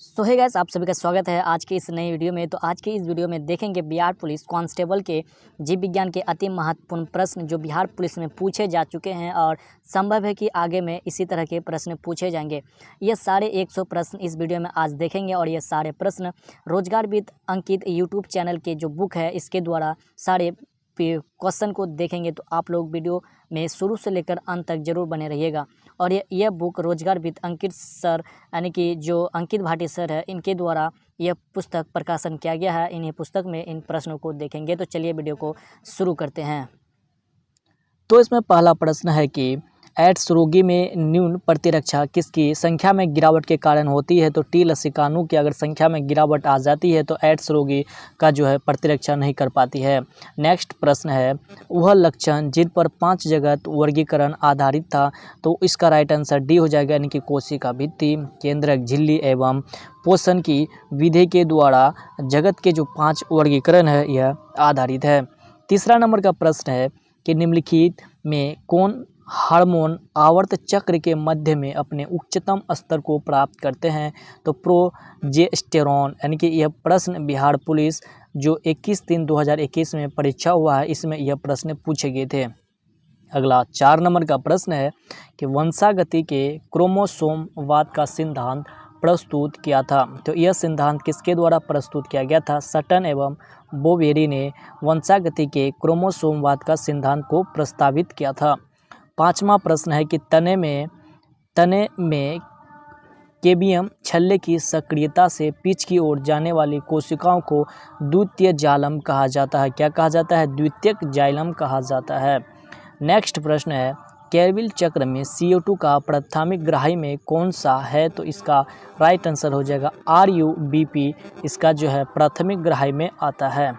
सो hey guys, आप सभी का स्वागत है आज के इस नई वीडियो में। तो आज के इस वीडियो में देखेंगे बिहार पुलिस कांस्टेबल के जीव विज्ञान के अति महत्वपूर्ण प्रश्न जो बिहार पुलिस में पूछे जा चुके हैं और संभव है कि आगे में इसी तरह के प्रश्न पूछे जाएंगे। ये सारे 100 प्रश्न इस वीडियो में आज देखेंगे और ये सारे प्रश्न रोजगारविद अंकित यूट्यूब चैनल के जो बुक है इसके द्वारा सारे क्वेश्चन को देखेंगे। तो आप लोग वीडियो में शुरू से लेकर अंत तक जरूर बने रहिएगा। और ये बुक रोजगारविद अंकित सर यानी कि जो अंकित भाटी सर है इनके द्वारा यह पुस्तक प्रकाशन किया गया है। इन्हीं पुस्तक में इन प्रश्नों को देखेंगे। तो चलिए वीडियो को शुरू करते हैं। तो इसमें पहला प्रश्न है कि एड्स रोगी में न्यून प्रतिरक्षा किसकी संख्या में गिरावट के कारण होती है। तो टी लसिकानु की अगर संख्या में गिरावट आ जाती है तो एड्स रोगी का जो है प्रतिरक्षा नहीं कर पाती है। नेक्स्ट प्रश्न है वह लक्षण जिन पर 5 जगत वर्गीकरण आधारित था। तो इसका राइट आंसर डी हो जाएगा, यानी कि कोशिका भित्ति, केंद्रक झिल्ली एवं पोषण की विधि के द्वारा जगत के जो 5 वर्गीकरण है यह आधारित है। तीसरा नंबर का प्रश्न है कि निम्नलिखित में कौन हार्मोन आवर्त चक्र के मध्य में अपने उच्चतम स्तर को प्राप्त करते हैं। तो प्रोजेस्टेरॉन, यानी कि यह प्रश्न बिहार पुलिस जो 21/3/2021 में परीक्षा हुआ है इसमें यह प्रश्न पूछे गए थे। अगला 4 नंबर का प्रश्न है कि वंशागति के क्रोमोसोमवाद का सिद्धांत प्रस्तुत किया था। तो यह सिद्धांत किसके द्वारा प्रस्तुत किया गया था। सटन एवं बोवेरी ने वंशागति के क्रोमोसोमवाद का सिद्धांत को प्रस्तावित किया था। 5वां प्रश्न है कि तने में केबियम छल्ले की सक्रियता से पिच की ओर जाने वाली कोशिकाओं को द्वितीय जाइलम कहा जाता है। क्या कहा जाता है? द्वितीयक जाइलम कहा जाता है। नेक्स्ट प्रश्न है कैरविल चक्र में CO2 का प्राथमिक ग्राही में कौन सा है। तो इसका राइट आंसर हो जाएगा RUBP, इसका जो है प्राथमिक ग्राही में आता है।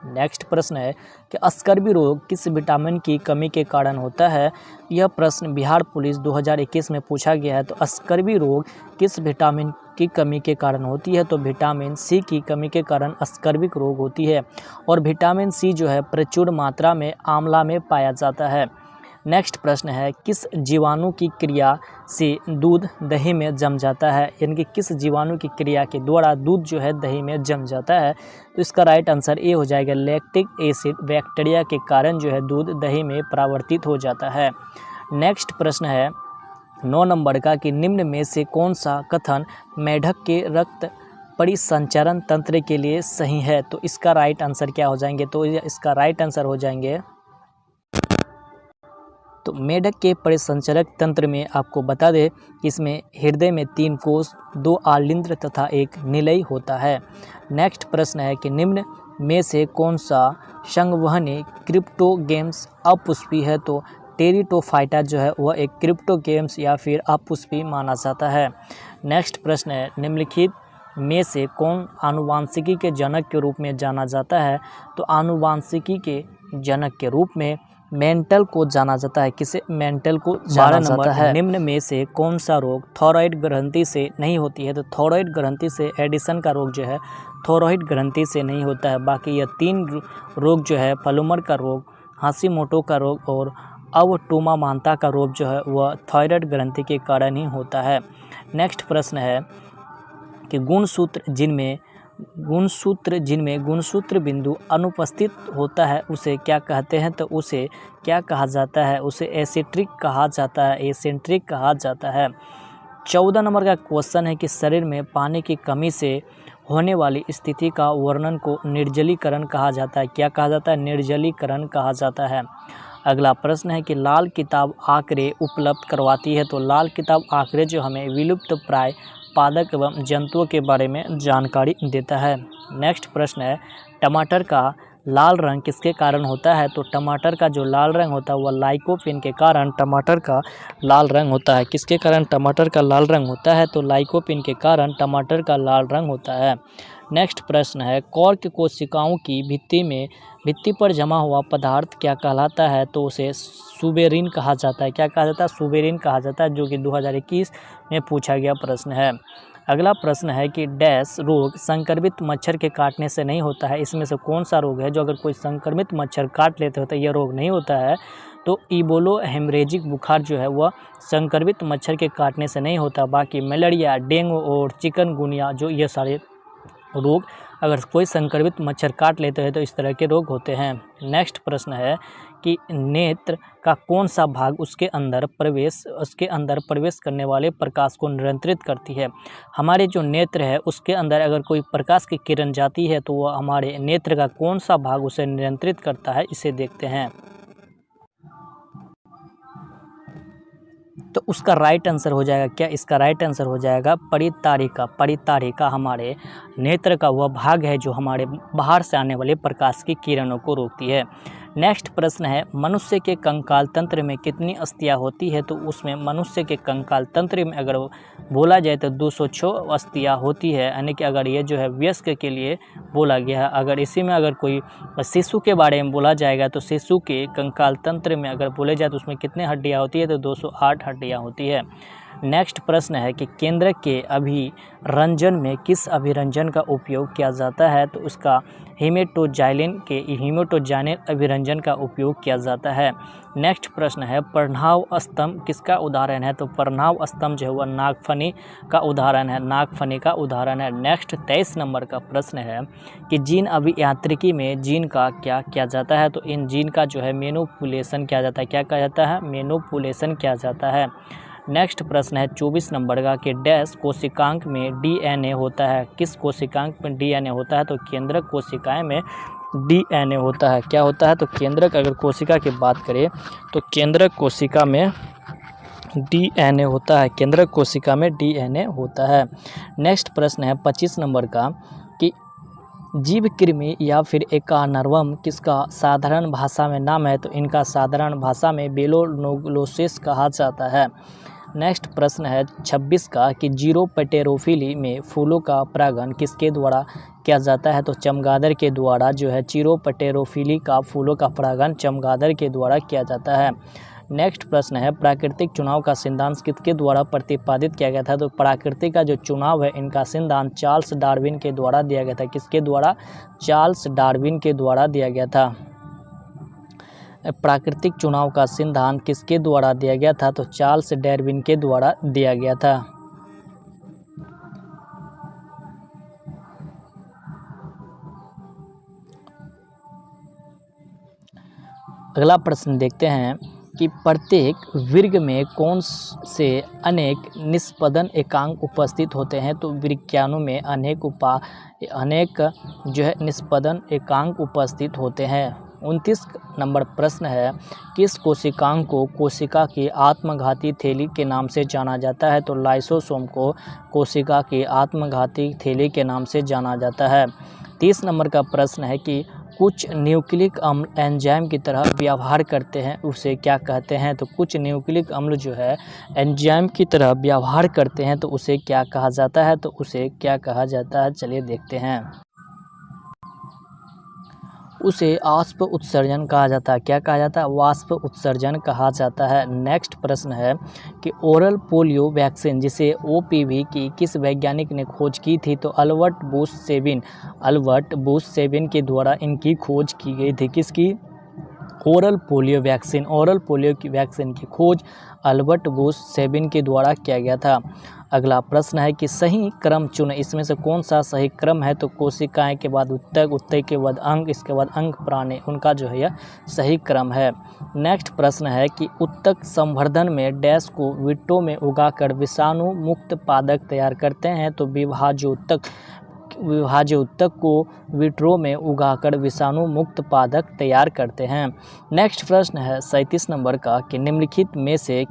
नेक्स्ट प्रश्न है कि स्कर्वी रोग किस विटामिन की कमी के कारण होता है। यह प्रश्न बिहार पुलिस 2021 में पूछा गया है। तो स्कर्वी रोग किस विटामिन की कमी के कारण होती है। तो विटामिन C की कमी के कारण स्कर्विक रोग होती है। और विटामिन C जो है प्रचुर मात्रा में आंवला में पाया जाता है। नेक्स्ट प्रश्न है किस जीवाणु की क्रिया से दूध दही में जम जाता है, यानी कि किस जीवाणु की क्रिया के द्वारा दूध जो है दही में जम जाता है। तो इसका राइट आंसर ए हो जाएगा, लैक्टिक एसिड बैक्टीरिया के कारण जो है दूध दही में परावर्तित हो जाता है। नेक्स्ट प्रश्न है 9 नंबर का कि निम्न में से कौन सा कथन मेढक के रक्त परिसंचरण तंत्र के लिए सही है। तो इसका राइट आंसर क्या हो जाएंगे। तो इसका राइट आंसर हो जाएंगे तो मेढक के परिसंचरक तंत्र में आपको बता दें कि इसमें हृदय में 3 कोष, 2 आलिंद्र तथा 1 निलय होता है। नेक्स्ट प्रश्न है कि निम्न में से कौन सा संवहनी क्रिप्टोगेम्स अपुष्पी है। तो टेरिडोफाइटा जो है वह एक क्रिप्टोगेम्स या फिर अपुष्पी माना जाता है। नेक्स्ट प्रश्न है निम्नलिखित में से कौन आनुवांशिकी के जनक के रूप में जाना जाता है। तो आनुवांशिकी के जनक के रूप में मेंटल को जाना जाता है। किसे? मेंटल को जाना जाता है। निम्न में से कौन सा रोग थायराइड ग्रंथि से नहीं होती है। तो थायराइड ग्रंथि से एडिसन का रोग जो है थायराइड ग्रंथि से नहीं होता है। बाकी यह 3 रोग जो है पलूमर का रोग, हाशिमोटो का रोग और अवटुमामांता का रोग जो है वह थायराइड ग्रंथि के कारण ही होता है। नेक्स्ट प्रश्न है कि गुणसूत्र जिनमें गुणसूत्र बिंदु अनुपस्थित होता है उसे क्या कहते हैं। तो उसे क्या कहा जाता है? उसे एसेंट्रिक कहा जाता है। एसेंट्रिक कहा जाता है। 14 नंबर का क्वेश्चन है कि शरीर में पानी की कमी से होने वाली स्थिति का वर्णन को निर्जलीकरण कहा जाता है। क्या कहा जाता है? निर्जलीकरण कहा जाता है। अगला प्रश्न है कि लाल किताब आंकड़े उपलब्ध करवाती है। तो लाल किताब आंकड़े जो हमें विलुप्त प्राय पादप एवं जंतुओं के बारे में जानकारी देता है। नेक्स्ट प्रश्न है टमाटर का लाल रंग किसके कारण होता है। तो टमाटर का जो लाल रंग होता है वह लाइकोपीन के कारण टमाटर का लाल रंग होता है। किसके कारण टमाटर का लाल रंग होता है। तो लाइकोपीन के कारण टमाटर का लाल रंग होता है। नेक्स्ट प्रश्न है कॉर्क कोशिकाओं की भित्ति पर जमा हुआ पदार्थ क्या कहलाता है। तो उसे सुबेरिन कहा जाता है। क्या कहा जाता है? सुबेरिन कहा जाता है, जो कि 2021 में पूछा गया प्रश्न है। अगला प्रश्न है कि डैश रोग संक्रमित मच्छर के काटने से नहीं होता है। इसमें से कौन सा रोग है जो अगर कोई संक्रमित मच्छर काट लेते हो तो यह रोग नहीं होता है। तो इबोलो हेमरेजिक बुखार जो है वह संक्रमित मच्छर के काटने से नहीं होता, बाकी मलेरिया, डेंगू और चिकनगुनिया जो ये सारे रोग अगर कोई संक्रमित मच्छर काट लेते हैं तो इस तरह के रोग होते हैं। नेक्स्ट प्रश्न है कि नेत्र का कौन सा भाग उसके अंदर प्रवेश करने वाले प्रकाश को नियंत्रित करती है। हमारे जो नेत्र है उसके अंदर अगर कोई प्रकाश की किरण जाती है तो वह हमारे नेत्र का कौन सा भाग उसे नियंत्रित करता है, इसे देखते हैं। तो उसका राइट आंसर हो जाएगा क्या, इसका राइट आंसर हो जाएगा परितारिका। परितारिका हमारे नेत्र का वह भाग है जो हमारे बाहर से आने वाले प्रकाश की किरणों को रोकती है। नेक्स्ट प्रश्न है मनुष्य के कंकाल तंत्र में कितनी अस्थियां होती है। तो उसमें मनुष्य के कंकाल तंत्र में अगर बोला जाए तो 206 अस्थियां होती है, यानी कि अगर ये जो है वयस्क के लिए बोला गया है। अगर इसी में अगर कोई शिशु के बारे में बोला जाएगा तो शिशु के कंकाल तंत्र में अगर बोले जाए तो उसमें कितने हड्डियाँ होती है, तो 208 हड्डियाँ होती है। नेक्स्ट प्रश्न है कि केंद्र के अभिरंजन में किस अभिरंजन का उपयोग किया जाता है। तो उसका हीमेटोजाइनिन अभिरंजन का उपयोग किया जाता है। नेक्स्ट प्रश्न है प्रणाव स्तंभ किसका उदाहरण है। तो प्रणाव स्तंभ जो है वह नागफनी का उदाहरण है, नागफनी का उदाहरण है। नेक्स्ट 23 नंबर का प्रश्न है कि जीन अभियांत्रिकी में जीन का क्या किया जाता है। तो इन जीन का जो है मैनिपुलेशन किया जाता है। क्या कहा जाता है, मैनिपुलेशन किया जाता है। नेक्स्ट प्रश्न है 24 नंबर का कि डैश कोशिकांक में डीएनए होता है। किस कोशिकांक में डीएनए होता है। तो केंद्रक कोशिकाएं में डीएनए होता है। क्या होता है, तो केंद्रक अगर कोशिका की बात करें तो केंद्रक कोशिका में डीएनए होता है, केंद्रक कोशिका में डीएनए होता है। नेक्स्ट प्रश्न है 25 नंबर का कि जीव कृमि या फिर एकानर्वम किसका साधारण भाषा में नाम है। तो इनका साधारण भाषा में बेलोनोग्लोसिस कहा जाता है। नेक्स्ट प्रश्न है 26 का कि जीरोपटेरोफिली में फूलों का परागण किसके द्वारा किया जाता है। तो चमगादड़ के द्वारा जो है जीरोपटेरोफिली का फूलों का परागण चमगादड़ के द्वारा किया जाता है। नेक्स्ट प्रश्न है प्राकृतिक चुनाव का सिद्धांत किसके द्वारा प्रतिपादित किया गया था। तो प्राकृतिक का जो चुनाव है इनका सिद्धांत चार्ल्स डार्विन के द्वारा दिया गया था। किसके द्वारा, चार्ल्स डार्विन के द्वारा दिया गया था। प्राकृतिक चुनाव का सिद्धांत किसके द्वारा दिया गया था। तो चार्ल्स डार्विन के द्वारा दिया गया था। अगला प्रश्न देखते हैं कि प्रत्येक वर्ग में कौन से अनेक निष्पदन एकांक उपस्थित होते हैं। तो विज्ञानों में अनेक जो है निष्पदन एकांक उपस्थित होते हैं। 29 नंबर प्रश्न है किस कोशिकांग को कोशिका की आत्मघाती थैली के नाम से जाना जाता है। तो लाइसोसोम को कोशिका की आत्मघाती थैली के नाम से जाना जाता है। 30 नंबर का प्रश्न है कि कुछ न्यूक्लिक अम्ल एंजाइम की तरह व्यवहार करते हैं, उसे क्या कहते हैं। तो कुछ न्यूक्लिक अम्ल जो है एंजाइम की तरह व्यवहार करते हैं तो उसे क्या कहा जाता है। तो उसे क्या कहा जाता है, चलिए देखते हैं। उसे वाष्प उत्सर्जन कहा जाता है। क्या कहा जाता है, वाष्प उत्सर्जन कहा जाता है। नेक्स्ट प्रश्न है कि ओरल पोलियो वैक्सीन जिसे ओपीवी की किस वैज्ञानिक ने खोज की थी। तो अल्बर्ट बुश सेबिन के द्वारा इनकी खोज की गई थी। किसकी, oral polio vaccine. Oral polio की वैक्सीन की खोज अल्बर्ट बुश सेबिन के द्वारा किया गया था। अगला प्रश्न है कि सही क्रम चुनें, इसमें से कौन सा सही क्रम है। तो कोशिकाएं के बाद उत्तक, उत्तक के बाद अंग, इसके बाद अंग प्राणी, उनका जो है यह सही क्रम है। नेक्स्ट प्रश्न है कि उत्तक संवर्धन में डैश को विट्रो में उगाकर विषाणु मुक्त पादप तैयार करते हैं। तो विभाज्य उत्तक को विट्रो में उगाकर विषाणु मुक्त पादप तैयार करते हैं। नेक्स्ट प्रश्न है 37 नंबर का कि निम्नलिखित में से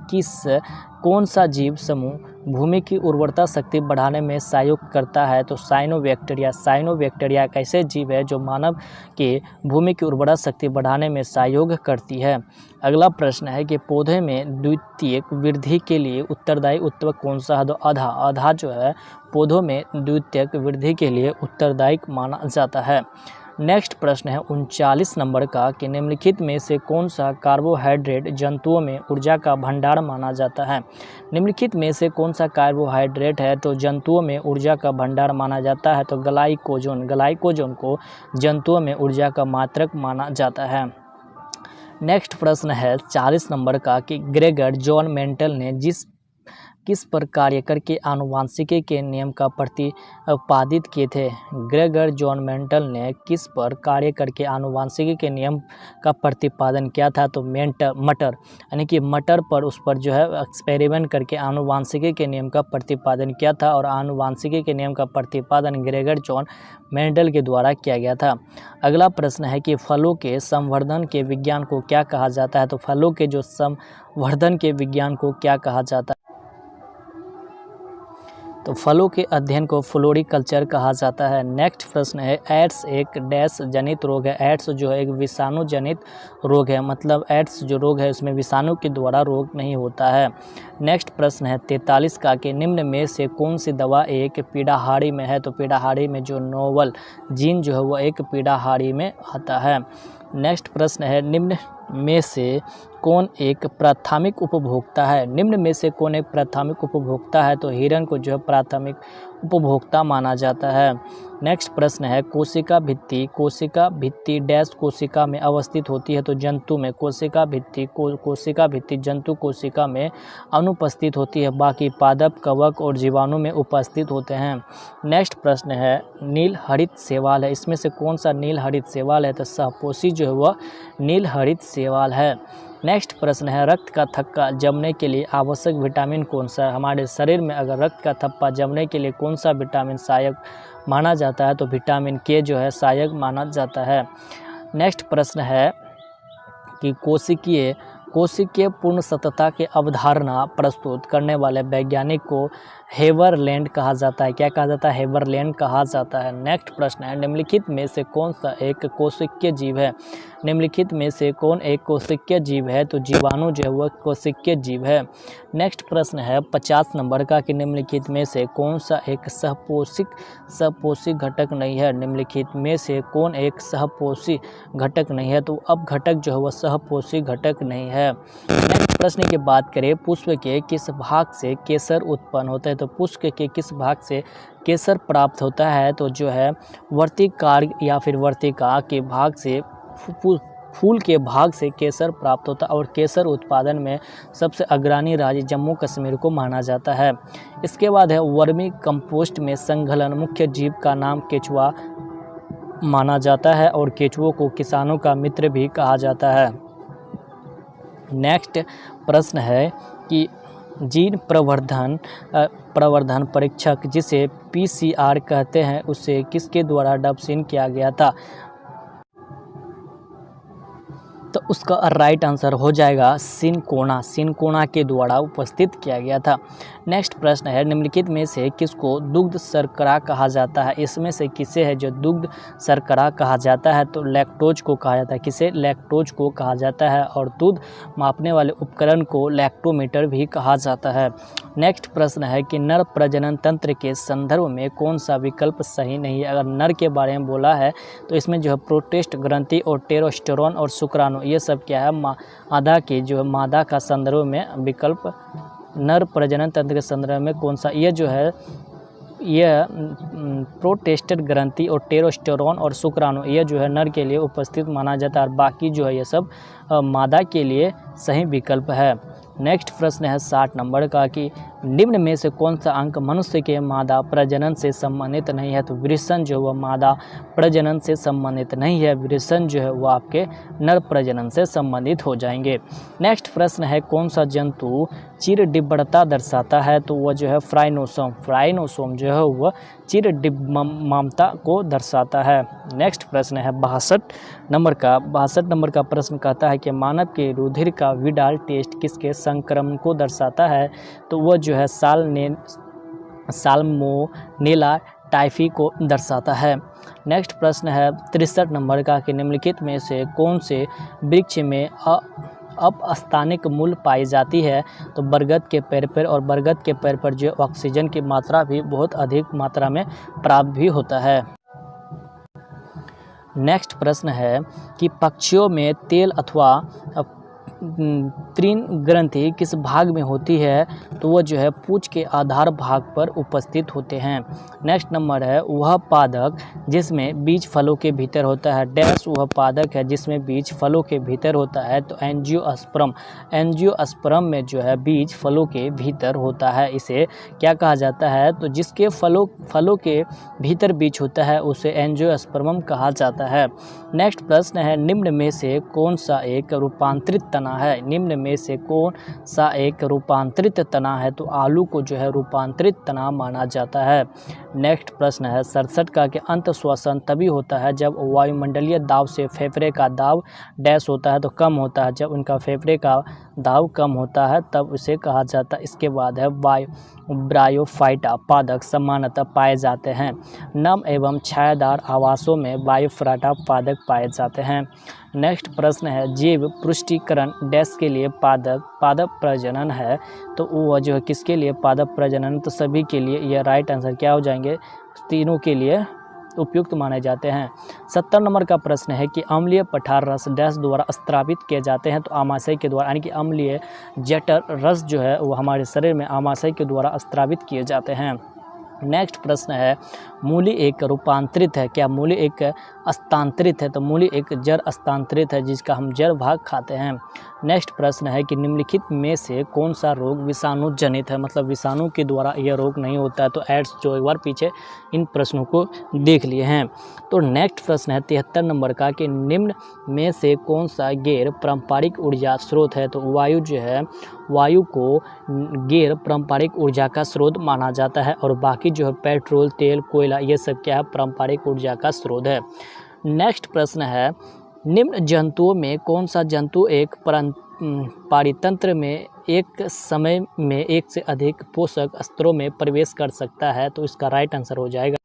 कौन सा जीव समूह भूमि की उर्वरता शक्ति बढ़ाने में सहयोग करता है। तो साइनोबैक्टीरिया। साइनोबैक्टीरिया एक ऐसे जीव है जो मानव के भूमि की उर्वरता शक्ति बढ़ाने में सहयोग करती है। अगला प्रश्न है कि पौधे में द्वितीयक वृद्धि के लिए उत्तरदायी उत्तक कौन सा है। तो आधा। आधा जो है पौधों में द्वितीयक वृद्धि के लिए उत्तरदायी माना जाता है। नेक्स्ट प्रश्न है 39 नंबर का कि निम्नलिखित में से कौन सा कार्बोहाइड्रेट जंतुओं में ऊर्जा का भंडार माना जाता है। निम्नलिखित में से कौन सा कार्बोहाइड्रेट है तो जंतुओं में ऊर्जा का भंडार माना जाता है। तो ग्लाइकोजन। ग्लाइकोजन को जंतुओं में ऊर्जा का मात्रक माना जाता है। नेक्स्ट प्रश्न है 40 नंबर का कि ग्रेगर जॉन मेंटल ने किस पर कार्य करके आनुवांशिकी के नियम का प्रतिपादित किए थे। ग्रेगर जॉन मेंटल ने किस पर कार्य करके आनुवांशिकी के नियम का प्रतिपादन किया था, तो मटर यानी कि मटर पर उस पर जो है एक्सपेरिमेंट करके आनुवांशिकी के नियम का प्रतिपादन किया था और आनुवांशिकी के नियम का प्रतिपादन ग्रेगर जॉन मेंडल के द्वारा किया गया था। अगला प्रश्न है कि फलों के संवर्धन के विज्ञान को क्या कहा जाता है, तो फलों के जो संवर्धन के विज्ञान को क्या कहा जाता है, तो फलों के अध्ययन को फ्लोरिकल्चर कहा जाता है। नेक्स्ट प्रश्न है एड्स एक डैश जनित रोग है। एड्स जो है एक विषाणु जनित रोग है, मतलब एड्स जो रोग है उसमें विषाणु के द्वारा रोग नहीं होता है। नेक्स्ट प्रश्न है 43 का कि निम्न में से कौन सी दवा एक पीड़ाहारी में है, तो पीड़ाहारी में जो नोवल जीन जो है वो एक पीड़ाहारी में आता है। नेक्स्ट प्रश्न है निम्न में से कौन एक प्राथमिक उपभोक्ता है। निम्न में से कौन एक प्राथमिक उपभोक्ता है, तो हिरण को जो है प्राथमिक उपभोक्ता माना जाता है। नेक्स्ट प्रश्न है कोशिका भित्ति डैश कोशिका में अवस्थित होती है, तो जंतु में कोशिका भित्ति जंतु कोशिका में अनुपस्थित होती है, बाकी पादप कवक और जीवाणु में उपस्थित होते हैं। नेक्स्ट प्रश्न है नील हरित शैवाल है। इसमें से कौन सा नील हरित शैवाल है, तो सहपोषी जो है वह नील हरित शैवाल है। नेक्स्ट प्रश्न है रक्त का थक्का जमने के लिए आवश्यक विटामिन कौन सा है। हमारे शरीर में अगर रक्त का थप्पा जमने के लिए कौन सा विटामिन सहायक माना जाता है, तो विटामिन के जो है सहायक माना जाता है। नेक्स्ट प्रश्न है कि कोशिकीय पूर्ण सतता की अवधारणा प्रस्तुत करने वाले वैज्ञानिक को हेवरलैंड कहा जाता है। क्या कहा जाता है, हेवरलैंड कहा जाता है। नेक्स्ट प्रश्न है निम्नलिखित में से कौन सा एक कोशिकीय जीव है। निम्नलिखित में से कौन एक कोशिकीय जीव है, तो जीवाणु जो है वह कोशिकीय जीव है। नेक्स्ट प्रश्न है 50 नंबर का कि निम्नलिखित में से कौन सा एक सहपोषी घटक नहीं है। निम्नलिखित में से कौन एक सहपोषी घटक नहीं है, तो अब घटक जो है वह सहपोषी घटक नहीं है। नेक्स्ट प्रश्न की बात करें पुष्प के किस भाग से केसर उत्पन्न होता है, तो पुष्प के किस भाग से केसर प्राप्त होता है, तो जो है वर्तिकार्ग या फिर वर्तिका के भाग से फूल के भाग से केसर प्राप्त होता है और केसर उत्पादन में सबसे अग्रणी राज्य जम्मू कश्मीर को माना जाता है। इसके बाद है वर्मी कंपोस्ट में संकलन मुख्य जीव का नाम केचुआ माना जाता है और केचुओं को किसानों का मित्र भी कहा जाता है। नेक्स्ट प्रश्न है कि जीन प्रवर्धन परीक्षक जिसे PCR कहते हैं उसे किसके द्वारा डबसिन किया गया था, तो उसका राइट आंसर हो जाएगा सिनकोना के द्वारा उपस्थित किया गया था। नेक्स्ट प्रश्न है निम्नलिखित में से किसको दुग्ध शर्करा कहा जाता है। इसमें से किसे है जो दुग्ध शर्करा कहा जाता है, तो लैक्टोज को कहा जाता है। किसे, लैक्टोज को कहा जाता है और दूध मापने वाले उपकरण को लैक्टोमीटर भी कहा जाता है। नेक्स्ट प्रश्न है कि नर प्रजनन तंत्र के संदर्भ में कौन सा विकल्प सही नहीं है। अगर नर के बारे में बोला है तो इसमें जो है प्रोटेस्ट ग्रंथि और टेस्टोस्टेरोन और शुक्राणु ये सब क्या है मादा के जो है मादा का संदर्भ में विकल्प नर प्रजनन तंत्र के संदर्भ में कौन सा, ये जो है यह प्रोटेस्टेड ग्रंथि और टेस्टोस्टेरोन और शुक्राणु ये जो है नर के लिए उपस्थित माना जाता है और बाकी जो है ये सब मादा के लिए सही विकल्प है। नेक्स्ट प्रश्न है 60 नंबर का कि निम्न में से कौन सा अंक मनुष्य के मादा प्रजनन से संबंधित नहीं है, तो वृषण जो वह मादा प्रजनन से संबंधित नहीं है, वृषण जो है वह आपके नर प्रजनन से संबंधित हो जाएंगे। नेक्स्ट प्रश्न है कौन सा जंतु चिरडिम्बता दर्शाता है, तो वह जो है फ्राइनोसोम जो है वह चिरडिम्बता को दर्शाता है। नेक्स्ट प्रश्न है 62 नंबर का प्रश्न कहता है कि मानव के रुधिर का विडाल टेस्ट किसके संक्रमण को दर्शाता है, तो वह जो है साल्मोनेला टाइफी को दर्शाता है। नेक्स्ट प्रश्न है 63 नंबर का कि निम्नलिखित में से कौन से वृक्ष में अपस्थानिक मूल पाई जाती है, तो बरगद के पेड़ पर, और बरगद के पेड़ पर जो ऑक्सीजन की मात्रा भी बहुत अधिक मात्रा में प्राप्त भी होता है। नेक्स्ट प्रश्न है कि पक्षियों में तेल अथवा तीन ग्रंथि किस भाग में होती है, तो वह जो है पूंछ के आधार भाग पर उपस्थित होते हैं। नेक्स्ट नंबर है वह पादक जिसमें बीज फलों के भीतर होता है, डैश वह पादक है जिसमें बीज फलों के भीतर होता है, तो एंजियोस्पर्म। एंजियोस्पर्म में जो है बीज फलों के भीतर होता है, इसे क्या कहा जाता है, तो जिसके फलों के भीतर बीज होता है उसे एंजियोस्पर्म कहा जाता है। नेक्स्ट प्रश्न है निम्न में से कौन सा एक रूपांतरित तना है, निम्न में से कौन सा एक रूपांतरित तना है, तो आलू को जो है रूपांतरित तना माना जाता है। नेक्स्ट प्रश्न है 67 का कि अंत श्वसन तभी होता है जब वायुमंडलीय दाब से फेफड़े का दाब डैश होता है, तो कम होता है, जब उनका फेफड़े का दाब कम होता है तब उसे कहा जाता है। इसके बाद है ब्रायोफाइटा पादक सामान्यतः पाए जाते हैं, नम एवं छायादार आवासों में बायोफ्राटा पादक पाए जाते हैं। नेक्स्ट प्रश्न है जीव पुष्टिकरण डैश के लिए पादप प्रजनन है, तो वो जो है किसके लिए पादप प्रजनन, तो सभी के लिए, यह राइट आंसर क्या हो जाएंगे, तीनों के लिए उपयुक्त माने जाते हैं। 70 नंबर का प्रश्न है कि अम्लीय पठार रस डैश द्वारा स्त्रावित किए जाते हैं, तो आमाशय के द्वारा, यानी कि अम्लीय जठर रस जो है वो हमारे शरीर में आमाशय के द्वारा स्त्रावित किए जाते हैं। नेक्स्ट प्रश्न है मूली एक रूपांतरित है, क्या मूली एक हस्तांतरित है, तो मूली एक जड़ हस्तांतरित है जिसका हम जड़ भाग खाते हैं। नेक्स्ट प्रश्न है कि निम्नलिखित में से कौन सा रोग विषाणु जनित है, मतलब विषाणु के द्वारा यह रोग नहीं होता है, तो एड्स जो एक बार पीछे इन प्रश्नों को देख लिए हैं। तो नेक्स्ट प्रश्न है 73 नंबर का कि निम्न में से कौन सा गैर पारंपरिक ऊर्जा स्रोत है, तो वायु जो है वायु को गैर पारंपरिक ऊर्जा का स्रोत माना जाता है, और बाकी जो है पेट्रोल तेल कोयला ये सब क्या है पारंपरिक ऊर्जा का स्रोत है। नेक्स्ट प्रश्न है निम्न जंतुओं में कौन सा जंतु एक पारितंत्र में एक समय में एक से अधिक पोषक स्तरों में प्रवेश कर सकता है, तो इसका राइट आंसर हो जाएगा।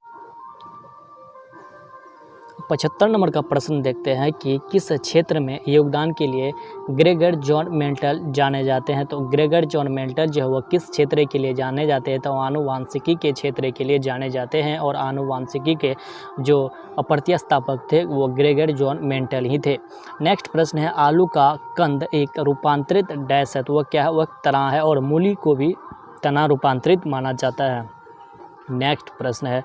75 नंबर का प्रश्न देखते हैं कि किस क्षेत्र में योगदान के लिए ग्रेगर जॉन मेंटल जाने जाते हैं, तो ग्रेगर जॉन मेंटल जो है वो किस क्षेत्र के लिए जाने जाते हैं, तो आनुवांशिकी के क्षेत्र के लिए जाने जाते हैं, और आनुवांशिकी के जो प्रतिस्थापक थे वो ग्रेगर जॉन मेंटल ही थे। नेक्स्ट प्रश्न है आलू का कंद एक रूपांतरित डैश है, तो वह क्या है, वह तना है, और मूली को भी तना रूपांतरित माना जाता है। नेक्स्ट प्रश्न है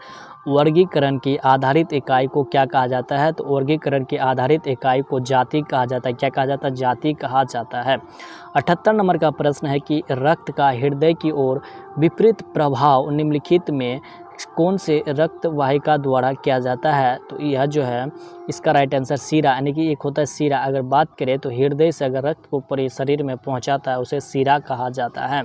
वर्गीकरण की आधारित इकाई को क्या कहा जाता है, तो वर्गीकरण की आधारित इकाई को जाति कहा जाता है, क्या कहा जाता है, जाति कहा जाता है। 78 नंबर का प्रश्न है कि रक्त का हृदय की ओर विपरीत प्रभाव निम्नलिखित में कौन से रक्त वाहिका द्वारा किया जाता है, तो यह जो है इसका राइट आंसर सीरा, यानी कि एक होता है सीरा। अगर बात करें तो हृदय से अगर रक्त को पूरे शरीर में पहुंचाता है उसे सीरा कहा जाता है।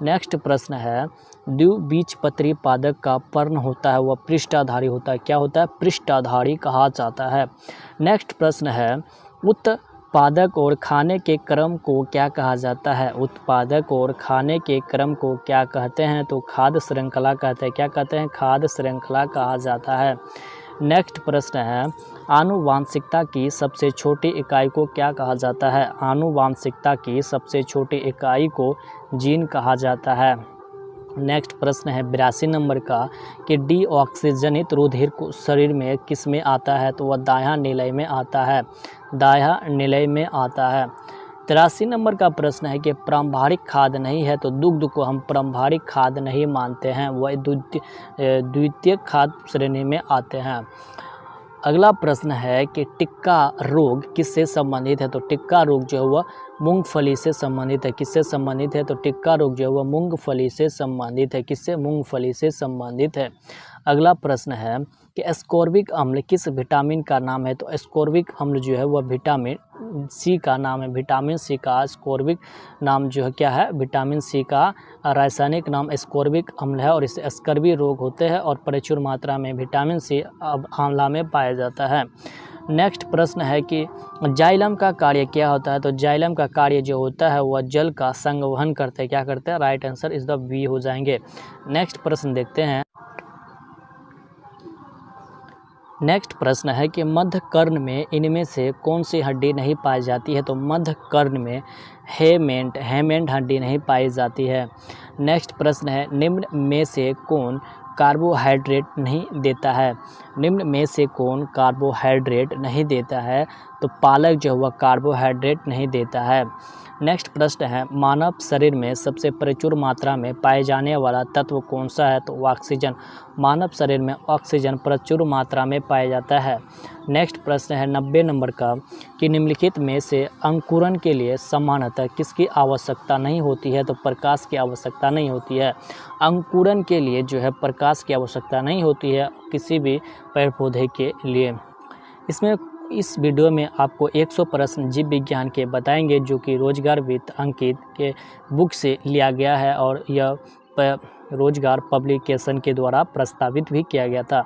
नेक्स्ट प्रश्न है द्विबीजपत्री पादक का पर्ण होता है वह पृष्ठाधारी होता है, क्या होता है, पृष्ठाधारी कहा जाता है। नेक्स्ट प्रश्न है उत्पादक और खाने के क्रम को क्या कहा जाता है, उत्पादक और खाने के क्रम को क्या कहते हैं, तो खाद्य श्रृंखला कहते हैं, क्या कहते हैं, खाद्य श्रृंखला कहा जाता है। नेक्स्ट प्रश्न है आनुवांशिकता की सबसे छोटी इकाई को क्या कहा जाता है, आनुवांशिकता की सबसे छोटी इकाई को जीन कहा जाता है। नेक्स्ट प्रश्न है 82 नंबर का कि डीऑक्सीजनित रुधिर को शरीर में किस में आता है, तो वह दायां निलय में आता है, दायां निलय में आता है। 83 नंबर का प्रश्न है कि प्रारंभिक खाद्य नहीं है, तो दुग्ध को हम प्रारंभिक खाद्य नहीं मानते हैं, वह द्वितीय खाद्य श्रेणी में आते हैं। अगला प्रश्न है कि टिक्का रोग किससे संबंधित है, तो टिक्का रोग जो है वह मूंगफली से संबंधित है, किससे संबंधित है, तो टिक्का रोग जो है वह मूंगफली से संबंधित है, किससे, मूंगफली से संबंधित है। अगला प्रश्न है कि एस्कॉर्बिक अम्ल किस विटामिन का नाम है, तो एस्कॉर्बिक अम्ल जो है वह विटामिन सी का नाम है, विटामिन सी का एस्कॉर्बिक नाम जो है क्या है, विटामिन सी का रासायनिक नाम एस्कॉर्बिक अम्ल है, और इससे स्कर्वी रोग होते हैं और प्रचुर मात्रा में विटामिन सी आंवला में पाया जाता है। नेक्स्ट प्रश्न है कि जाइलम का कार्य क्या होता है, तो जाइलम का कार्य जो होता है वह जल का संवहन करते हैं, क्या करते हैं, right answer is the B हो जाएंगे। नेक्स्ट प्रश्न देखते हैं। नेक्स्ट प्रश्न है कि मध्य कर्ण में इनमें से कौन सी हड्डी नहीं पाई जाती है, तो मध्य कर्ण में हेमेंट हड्डी नहीं पाई जाती है। नेक्स्ट प्रश्न है निम्न में से कौन कार्बोहाइड्रेट नहीं देता है, निम्न में से कौन कार्बोहाइड्रेट नहीं देता है, तो पालक जो है वह कार्बोहाइड्रेट नहीं देता है। नेक्स्ट प्रश्न है, मानव शरीर में सबसे प्रचुर मात्रा में पाए जाने वाला तत्व कौन सा है? तो ऑक्सीजन। मानव शरीर में ऑक्सीजन प्रचुर मात्रा में पाया जाता है। नेक्स्ट प्रश्न है 90 नंबर का, कि निम्नलिखित में से अंकुरन के लिए सामान्यतः किसकी आवश्यकता नहीं होती है? तो प्रकाश की आवश्यकता नहीं होती है। अंकुरन के लिए जो है प्रकाश की आवश्यकता नहीं होती है किसी भी पेड़ पौधे के लिए। इस वीडियो में आपको 100 प्रश्न जीव विज्ञान के बताएंगे जो कि रोजगार विद अंकित के बुक से लिया गया है और यह रोजगार पब्लिकेशन के द्वारा प्रस्तावित भी किया गया था।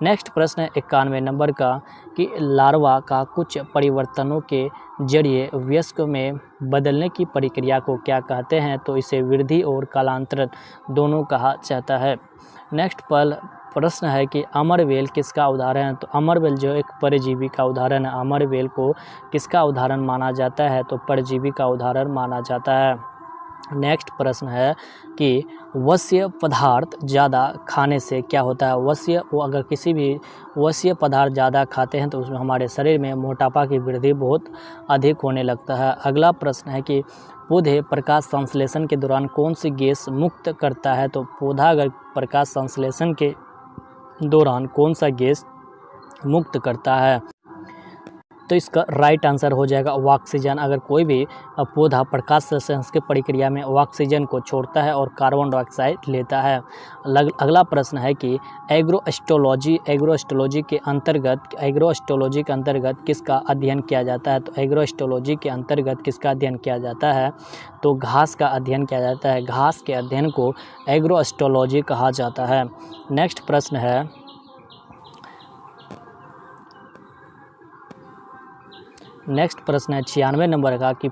नेक्स्ट प्रश्न है 91 नंबर का, कि लार्वा का कुछ परिवर्तनों के जरिए वयस्क में बदलने की प्रक्रिया को क्या कहते हैं? तो इसे वृद्धि और कालांतरण दोनों कहा जाता है। नेक्स्ट प्रश्न है कि अमरवेल किसका उदाहरण है? तो अमरवेल जो एक परजीवी का उदाहरण है। अमरवेल को किसका उदाहरण माना जाता है? तो परजीवी का उदाहरण माना जाता है। नेक्स्ट प्रश्न है कि वश्य पदार्थ ज़्यादा खाने से क्या होता है? अगर किसी भी वश्य पदार्थ ज़्यादा खाते हैं तो उसमें हमारे शरीर में मोटापा की वृद्धि बहुत अधिक होने लगता है। अगला प्रश्न है कि पौधे प्रकाश संश्लेषण के दौरान कौन सी गैस मुक्त करता है? तो पौधा अगर प्रकाश संश्लेषण के दौरान कौन सा गैस मुक्त करता है? तो इसका राइट आंसर हो जाएगा ऑक्सीजन। अगर कोई भी पौधा प्रकाश संश्लेषण की प्रक्रिया में ऑक्सीजन को छोड़ता है और कार्बन डाइऑक्साइड लेता है। अगला प्रश्न है कि एग्रोस्टोलॉजी के अंतर्गत किसका अध्ययन किया जाता है? तो एग्रोस्टोलॉजी के अंतर्गत किसका अध्ययन किया जाता है? तो घास का अध्ययन किया जाता है। घास के अध्ययन को एग्रोस्टोलॉजी कहा जाता है। नेक्स्ट प्रश्न है 96 नंबर का, कि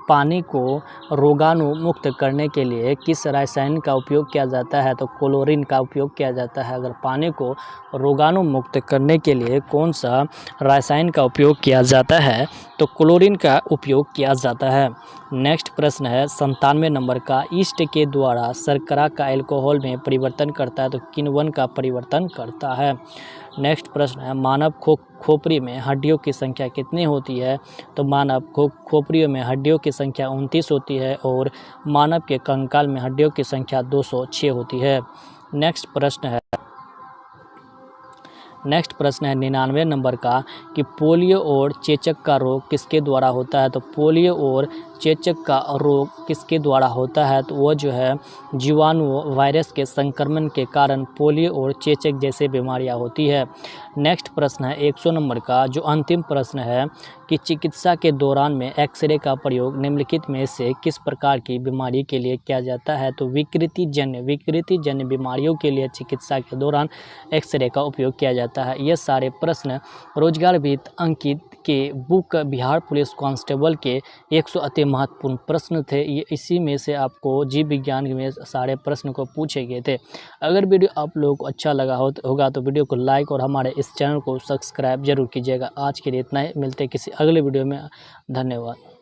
पानी को रोगाणु मुक्त करने के लिए किस रासायनिक का उपयोग किया जाता है? तो क्लोरीन का उपयोग किया जाता है। अगर पानी को रोगाणु मुक्त करने के लिए कौन सा रासायनिक का उपयोग किया जाता है? तो क्लोरीन का उपयोग किया जाता है। नेक्स्ट प्रश्न है 97 नंबर का, ईस्ट के द्वारा शर्करा का अल्कोहल में परिवर्तन करता है तो किन वन का परिवर्तन करता है? नेक्स्ट प्रश्न है, मानव खोपड़ी में हड्डियों की संख्या कितनी होती है? तो मानव खोपड़ियों में हड्डियों की संख्या 29 होती है और मानव के कंकाल में हड्डियों की संख्या 206 होती है। नेक्स्ट प्रश्न है 99 नंबर का, कि पोलियो और चेचक का रोग किसके द्वारा होता है? तो पोलियो और चेचक का रोग किसके द्वारा होता है? तो वो जो है जीवाणु वायरस के संक्रमण के कारण पोलियो और चेचक जैसे बीमारियां होती है। नेक्स्ट प्रश्न है 100 नंबर का, जो अंतिम प्रश्न है, कि चिकित्सा के दौरान में एक्सरे का प्रयोग निम्नलिखित में से किस प्रकार की बीमारी के लिए किया जाता है? तो विकृतिजन्य बीमारियों के लिए चिकित्सा के दौरान एक्सरे का उपयोग किया जाता है। ये सारे प्रश्न रोजगार विद अंकित के बुक बिहार पुलिस कांस्टेबल के 100 अति महत्वपूर्ण प्रश्न थे। ये इसी में से आपको जीव विज्ञान में सारे प्रश्न को पूछे गए थे। अगर वीडियो आप लोगों को अच्छा लगा होगा तो वीडियो को लाइक और हमारे इस चैनल को सब्सक्राइब जरूर कीजिएगा। आज के लिए इतना ही, मिलते हैं किसी अगले वीडियो में। धन्यवाद।